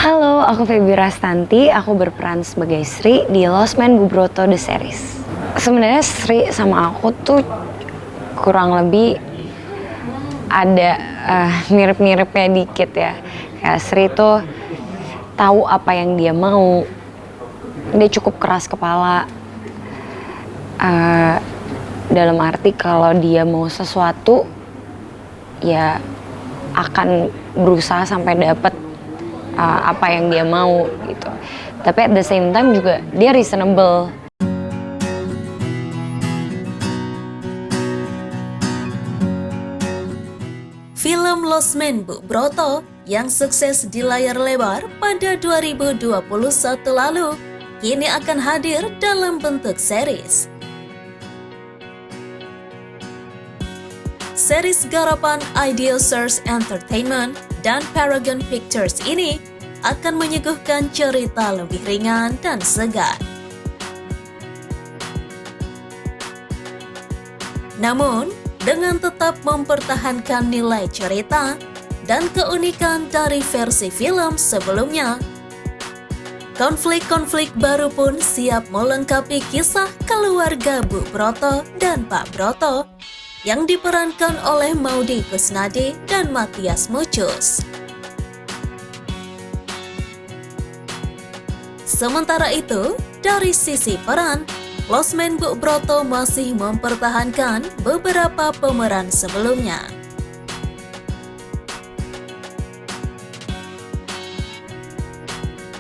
Halo, aku Feby Rastanti. Aku berperan sebagai Sri di Lost Man Bu Broto The Series. Sebenarnya Sri sama aku tuh kurang lebih ada mirip-miripnya dikit ya. Kayak Sri tuh tahu apa yang dia mau. Dia cukup keras kepala. Dalam arti kalau dia mau sesuatu, ya akan berusaha sampai dapat apa yang dia mau gitu. Tapi at the same time juga dia reasonable. Film Lost Man Bu Broto yang sukses di layar lebar pada 2021 lalu kini akan hadir dalam bentuk series. Series garapan Ideal Source Entertainment dan Paragon Pictures ini akan menyuguhkan cerita lebih ringan dan segar. Namun, dengan tetap mempertahankan nilai cerita dan keunikan dari versi film sebelumnya, konflik-konflik baru pun siap melengkapi kisah keluarga Bu Broto dan Pak Broto yang diperankan oleh Maudy Kusnadi dan Mathias Muchus. Sementara itu, dari sisi peran, Lost Man Bu Broto masih mempertahankan beberapa pemeran sebelumnya.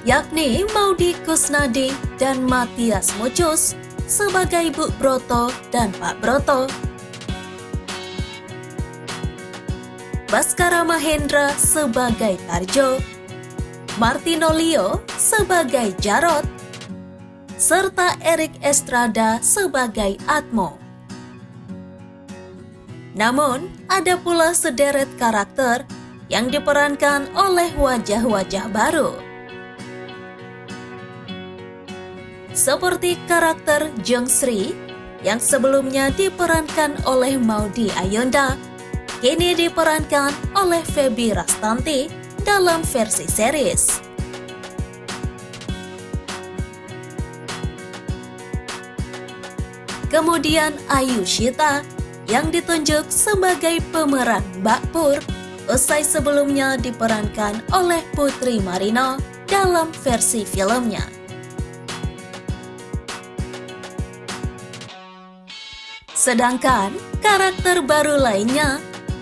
Yakni Maudy Kusnadi dan Mathias Muchus sebagai Bu Broto dan Pak Broto, Baskara Mahendra sebagai Tarjo, Martino Leo sebagai Jarot, serta Erik Estrada sebagai Atmo. Namun, ada pula sederet karakter yang diperankan oleh wajah-wajah baru. Seperti karakter Jung Sri yang sebelumnya diperankan oleh Maudy Ayunda, kini diperankan oleh Feby Rastanti dalam versi series. Kemudian Ayu Shita yang ditunjuk sebagai pemeran Mbak Pur, usai sebelumnya diperankan oleh Putri Marino dalam versi filmnya. Sedangkan karakter baru lainnya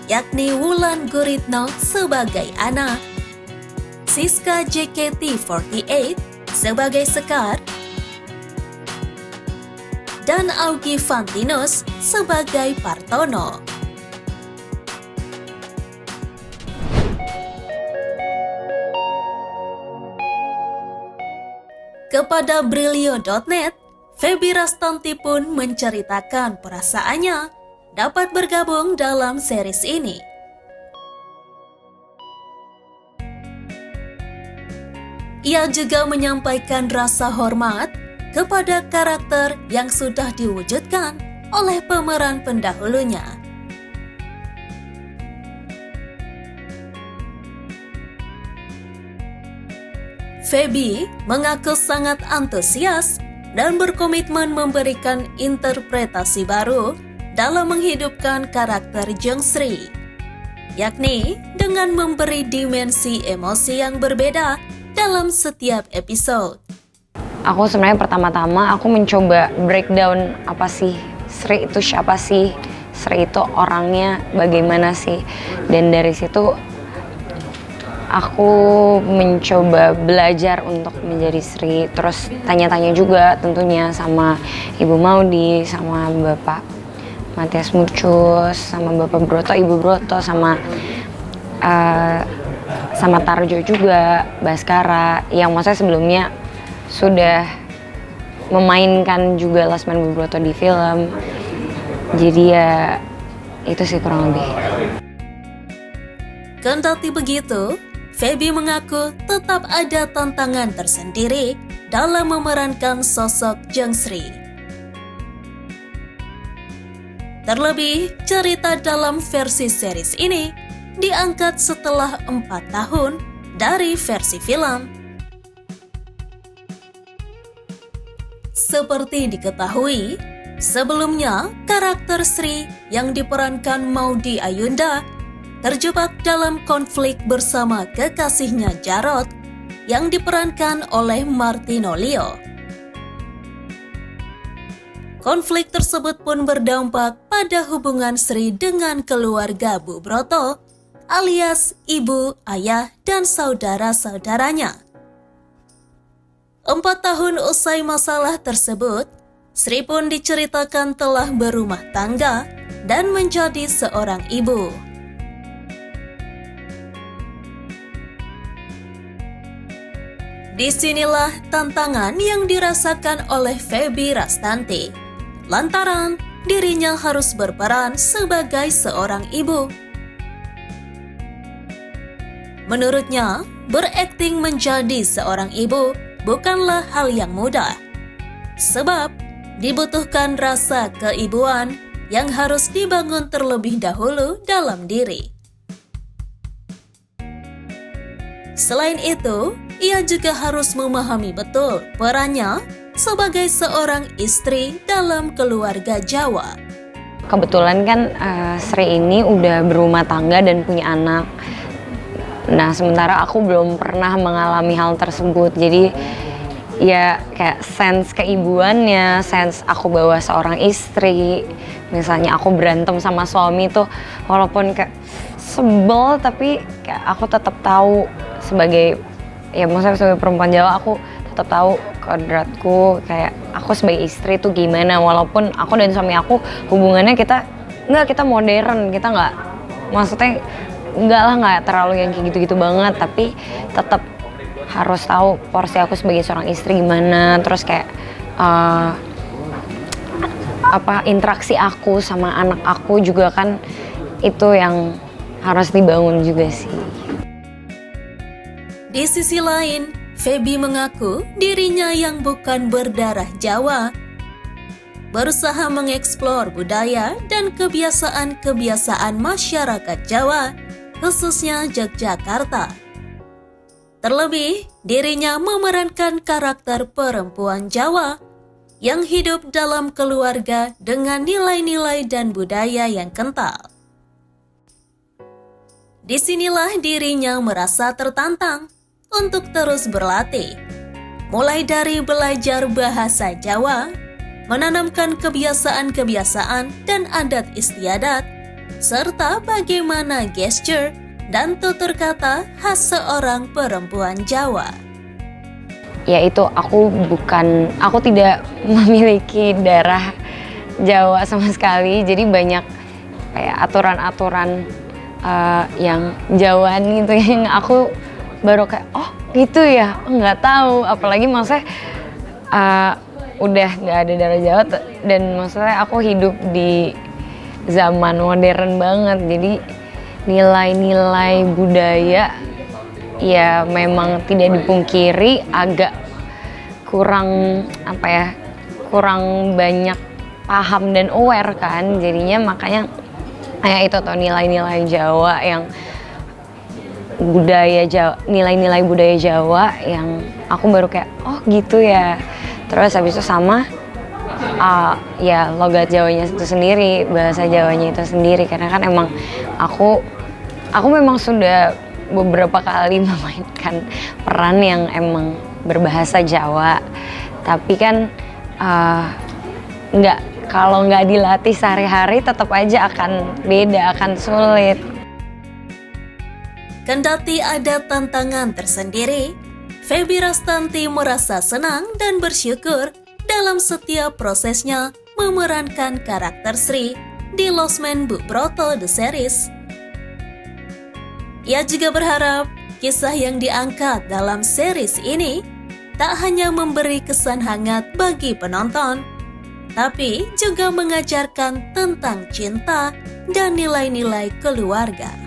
yakni Wulan Guritno sebagai Ana, Siska JKT48 sebagai Sekar, dan Augie Fantinus sebagai Partono. Kepada Brilio.net, Feby Rastanti pun menceritakan perasaannya dapat bergabung dalam series ini. Ia juga menyampaikan rasa hormat kepada karakter yang sudah diwujudkan oleh pemeran pendahulunya. Feby mengaku sangat antusias dan berkomitmen memberikan interpretasi baru dalam menghidupkan karakter Jung Sri, yakni dengan memberi dimensi emosi yang berbeda dalam setiap episode. Aku sebenarnya pertama-tama aku mencoba breakdown apa sih Sri itu, siapa sih Sri itu, orangnya bagaimana sih. Dan dari situ aku mencoba belajar untuk menjadi Sri. Terus tanya-tanya juga tentunya sama Ibu Maudy, sama Bapak Mathias Muchus, sama Bapak Broto, Ibu Broto, sama Tarjo juga, Baskara, yang maksudnya sebelumnya sudah memainkan juga Lost Man Bu Broto di film. Jadi ya itu sih kurang lebih. Kendati begitu, Feby mengaku tetap ada tantangan tersendiri dalam memerankan sosok Jung Sri. Terlebih, cerita dalam versi series ini diangkat setelah 4 tahun dari versi film. Seperti diketahui, sebelumnya karakter Sri yang diperankan Maudy Ayunda terjebak dalam konflik bersama kekasihnya Jarod yang diperankan oleh Martino Leo. Konflik tersebut pun berdampak pada hubungan Sri dengan keluarga Bu Broto, alias ibu, ayah, dan saudara-saudaranya. 4 tahun usai masalah tersebut, Sri pun diceritakan telah berumah tangga dan menjadi seorang ibu. Disinilah tantangan yang dirasakan oleh Feby Rastanti, lantaran dirinya harus berperan sebagai seorang ibu. Menurutnya, berakting menjadi seorang ibu bukanlah hal yang mudah, sebab dibutuhkan rasa keibuan yang harus dibangun terlebih dahulu dalam diri. Selain itu, ia juga harus memahami betul perannya sebagai seorang istri dalam keluarga Jawa. Kebetulan kan Sri ini udah berumah tangga dan punya anak. Nah, sementara aku belum pernah mengalami hal tersebut. Jadi ya kayak sense keibuannya, sense aku bawa seorang istri. Misalnya aku berantem sama suami tuh, walaupun kayak sebel, tapi kayak aku tetap tahu sebagai, ya maksudnya sebagai perempuan Jawa, aku tetap tahu kodratku, kayak aku sebagai istri tuh gimana. Walaupun aku dan suami aku hubungannya kita modern, kita nggak, maksudnya nggak terlalu yang kayak gitu-gitu banget, tapi tetap harus tahu porsi aku sebagai seorang istri gimana. Terus kayak interaksi aku sama anak aku juga kan itu yang harus dibangun juga sih. Di sisi lain, Feby mengaku dirinya yang bukan berdarah Jawa berusaha mengeksplor budaya dan kebiasaan-kebiasaan masyarakat Jawa, khususnya Yogyakarta. Terlebih, dirinya memerankan karakter perempuan Jawa yang hidup dalam keluarga dengan nilai-nilai dan budaya yang kental. Disinilah dirinya merasa tertantang untuk terus berlatih, mulai dari belajar bahasa Jawa, menanamkan kebiasaan-kebiasaan dan adat istiadat, serta bagaimana gesture dan tutur kata khas seorang perempuan Jawa. Yaitu aku tidak memiliki darah Jawa sama sekali, jadi banyak kayak aturan-aturan yang Jawaan gitu yang aku baru kayak, oh gitu ya, nggak tahu. Apalagi maksudnya udah nggak ada darah Jawa dan maksudnya aku hidup di zaman modern banget, jadi nilai-nilai budaya ya memang tidak dipungkiri agak kurang banyak paham dan aware kan, jadinya makanya kayak itu tuh nilai-nilai Jawa yang nilai-nilai budaya Jawa yang aku baru kayak, oh gitu ya. Terus habis itu sama ya logat Jawanya itu sendiri, bahasa Jawanya itu sendiri, karena kan emang aku memang sudah beberapa kali memainkan peran yang emang berbahasa Jawa, tapi kan kalau nggak dilatih sehari-hari tetap aja akan beda, akan sulit. Kendati ada tantangan tersendiri, Feby Rastanti merasa senang dan bersyukur dalam setiap prosesnya memerankan karakter Sri di Losmen Bu Broto The Series. Ia juga berharap kisah yang diangkat dalam series ini tak hanya memberi kesan hangat bagi penonton, tapi juga mengajarkan tentang cinta dan nilai-nilai keluarga.